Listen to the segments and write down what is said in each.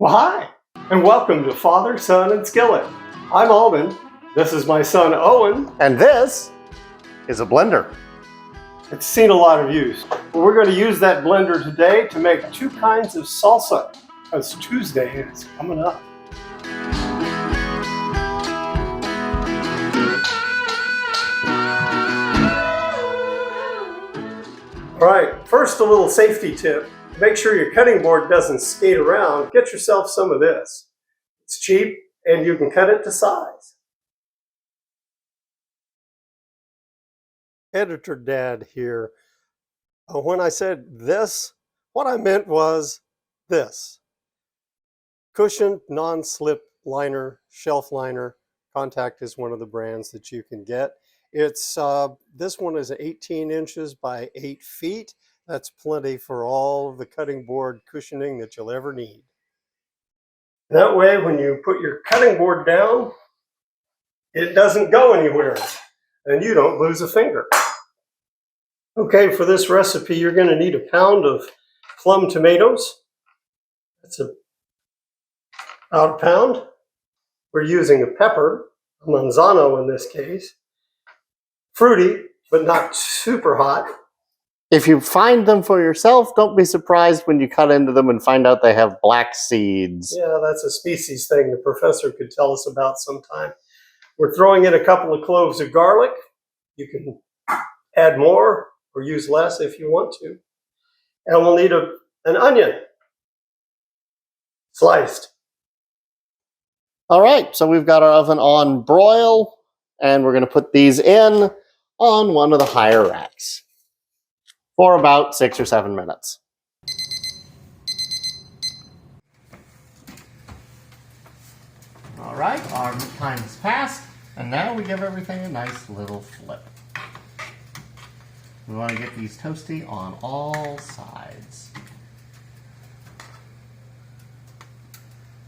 Well, hi, and welcome to Father, Son, and Skillet. I'm Alden. This is my son, Owen. And this is a blender. It's seen a lot of use. We're going to use that blender today to make two kinds of salsa, because Tuesday is coming up. All right, first a little safety tip. Make sure your cutting board doesn't skate around. Get yourself some of this. It's cheap and you can cut it to size. Editor Dad here. When I said this, what I meant was this. Cushioned non-slip liner, shelf liner. Contact is one of the brands that you can get. It's this one is 18 inches by 8 feet. That's plenty for all of the cutting board cushioning that you'll ever need. That way, when you put your cutting board down, it doesn't go anywhere and you don't lose a finger. Okay, for this recipe, you're going to need a pound of plum tomatoes. That's about a pound. We're using a pepper, a manzano in this case. Fruity, but not super hot. If you find them for yourself, don't be surprised when you cut into them and find out they have black seeds. Yeah, that's a species thing the professor could tell us about sometime. We're throwing in a couple of cloves of garlic. You can add more or use less if you want to. And we'll need an onion, sliced. All right, so we've got our oven on broil, and we're going to put these in on one of the higher racks for about 6 or 7 minutes. All right, our time has passed, and now we give everything a nice little flip. We want to get these toasty on all sides.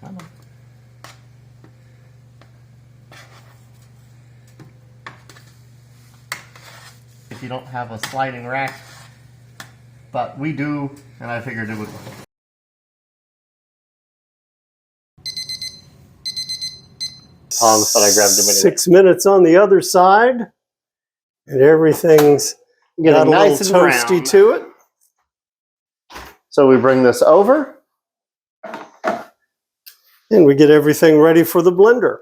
Come on. If you don't have a sliding rack, but we do, and I figured it would work. Tongs that I grabbed a minute. 6 minutes on the other side, and everything's got a nice little toasty brown to it. So we bring this over. And we get everything ready for the blender.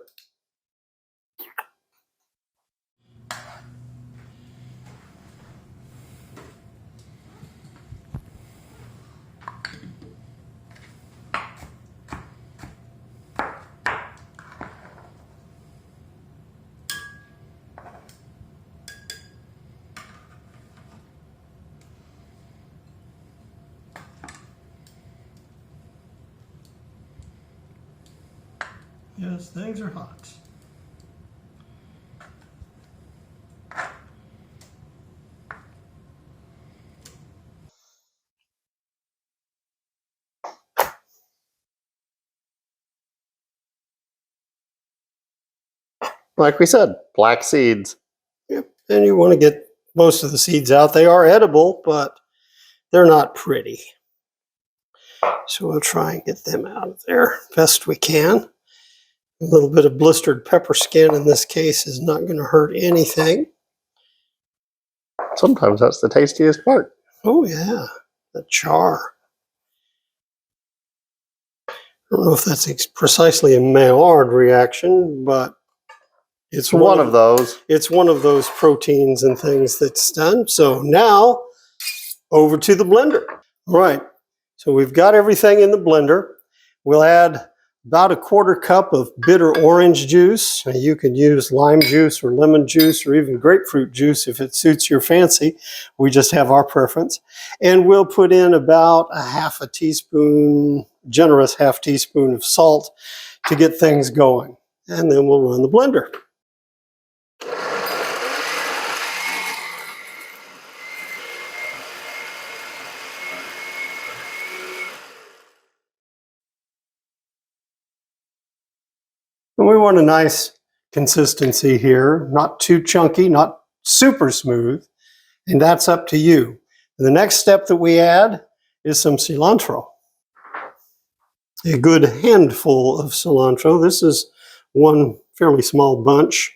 Yes, things are hot. Like we said, black seeds. Yep, and you want to get most of the seeds out. They are edible, but they're not pretty. So we'll try and get them out of there best we can. A little bit of blistered pepper skin in this case is not going to hurt anything. Sometimes that's the tastiest part. Oh yeah, the char. I don't know if that's precisely a Maillard reaction, but it's one of those. It's one of those proteins and things that's done. So now, over to the blender. All right, so we've got everything in the blender. We'll add about a quarter cup of bitter orange juice. You can use lime juice or lemon juice or even grapefruit juice if it suits your fancy. We just have our preference. And we'll put in about a half a teaspoon, generous half teaspoon of salt to get things going. And then we'll run the blender. And we want a nice consistency here, not too chunky, not super smooth, and that's up to you. The next step that we add is some cilantro. a good handful of cilantro. This is one fairly small bunch.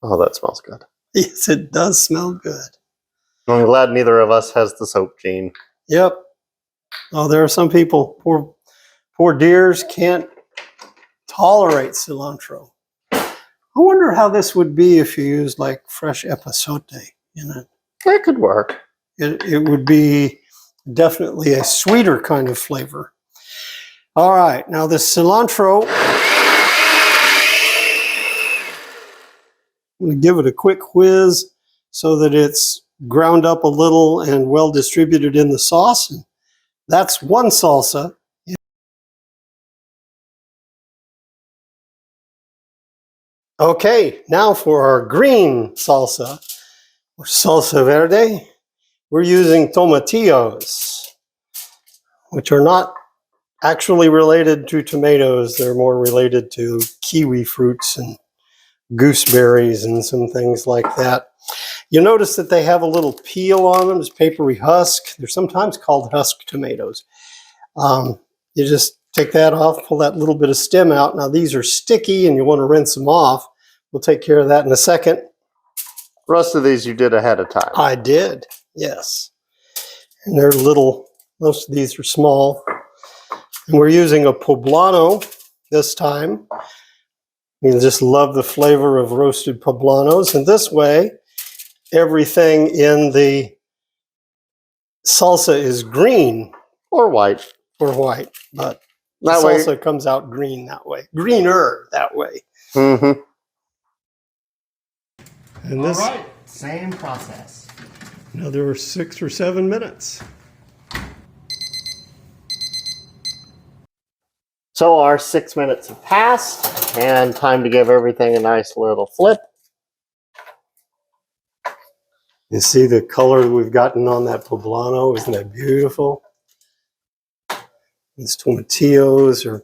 Oh, that smells good. Yes, it does smell good. I'm glad neither of us has the soap gene. Yep. Oh, there are some people, poor dears, can't tolerate cilantro. I wonder how this would be if you used like fresh epazote in it. That could work. It would be definitely a sweeter kind of flavor. All right, now this cilantro, I'm going to give it a quick whiz so that it's ground up a little and well distributed in the sauce. And that's one salsa. Okay, now for our green salsa, or salsa verde, we're using tomatillos, which are not actually related to tomatoes. They're more related to kiwi fruits and gooseberries and some things like that. You'll notice that they have a little peel on them, this papery husk. They're sometimes called husk tomatoes. You just take that off, pull that little bit of stem out. Now these are sticky and you want to rinse them off. We'll take care of that in a second. The rest of these you did ahead of time. I did, yes. And they're little, most of these are small. And we're using a poblano this time. You just love the flavor of roasted poblanos. And this way, everything in the salsa is green. Or white. Or white, but the That way. salsa comes out green that way. Greener that way. Mm-hmm. And this, all right, same process. another 6 or 7 minutes. So our 6 minutes have passed, and time to give everything a nice little flip. You see the color we've gotten on that poblano? Isn't that beautiful? These tomatillos are,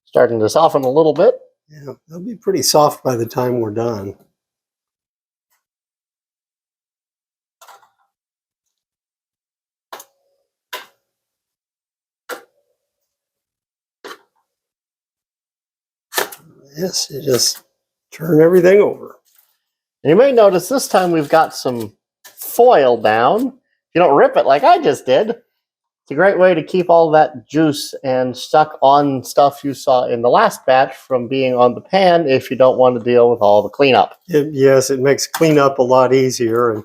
Starting to soften a little bit. yeah, they'll be pretty soft by the time we're done. Yes, you just turn everything over. And you may notice this time we've got some foil down. You don't rip it like I just did. It's a great way to keep all that juice and stuck on stuff you saw in the last batch from being on the pan if you don't want to deal with all the cleanup. Yes, it makes cleanup a lot easier. And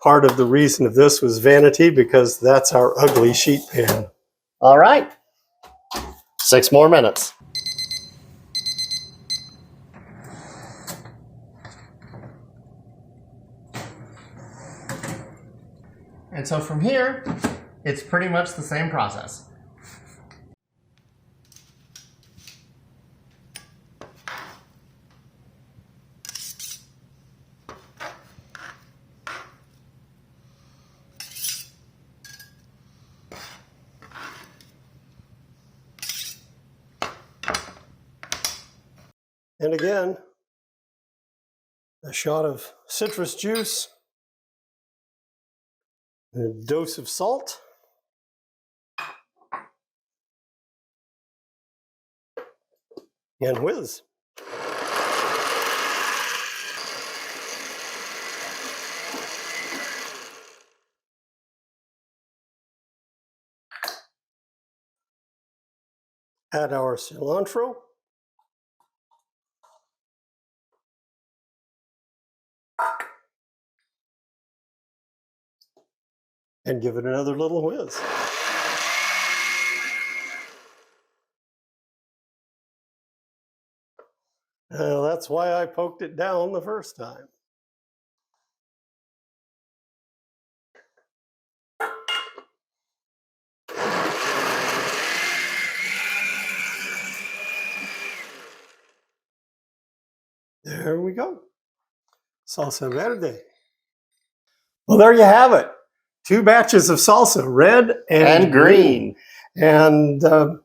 part of the reason of this was vanity, because that's our ugly sheet pan. All right. 6 more minutes. And so from here, it's pretty much the same process. And again, a shot of citrus juice, a dose of salt, and whiz. Add our cilantro. And give it another little whiz. That's why I poked it down the first time. There we go. Salsa verde. Well, there you have it. 2 batches of salsa, red and green. And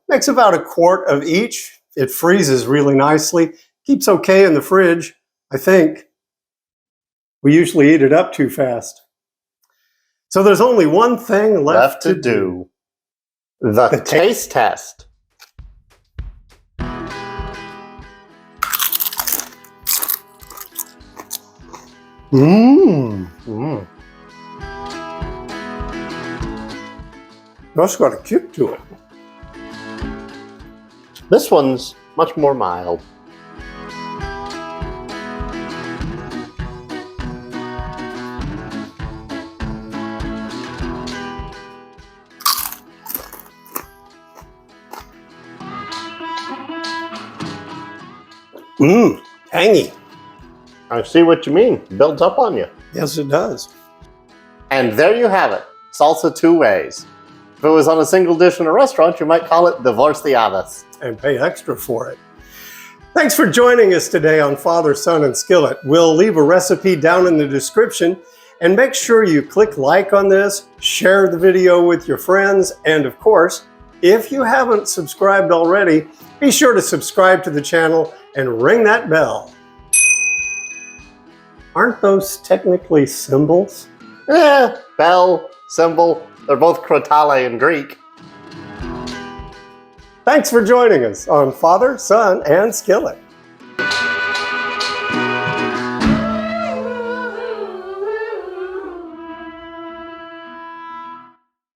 makes about a quart of each. It freezes really nicely. Keeps okay in the fridge, I think. We usually eat it up too fast. So there's only one thing left to do. The taste test. Mmm. That's got a kick to it. This one's much more mild. Mmm, tangy. I see what you mean. Builds up on you. Yes, it does. And there you have it. Salsa two ways. If it was on a single dish in a restaurant, you might call it divorciadas. And pay extra for it. Thanks for joining us today on Father, Son, and Skillet. We'll leave a recipe down in the description, and make sure you click like on this, share the video with your friends, and of course, if you haven't subscribed already, be sure to subscribe to the channel and ring that bell. Aren't those technically symbols? Bell, symbol, they're both crotale in Greek. Thanks for joining us on Father, Son, and Skillet.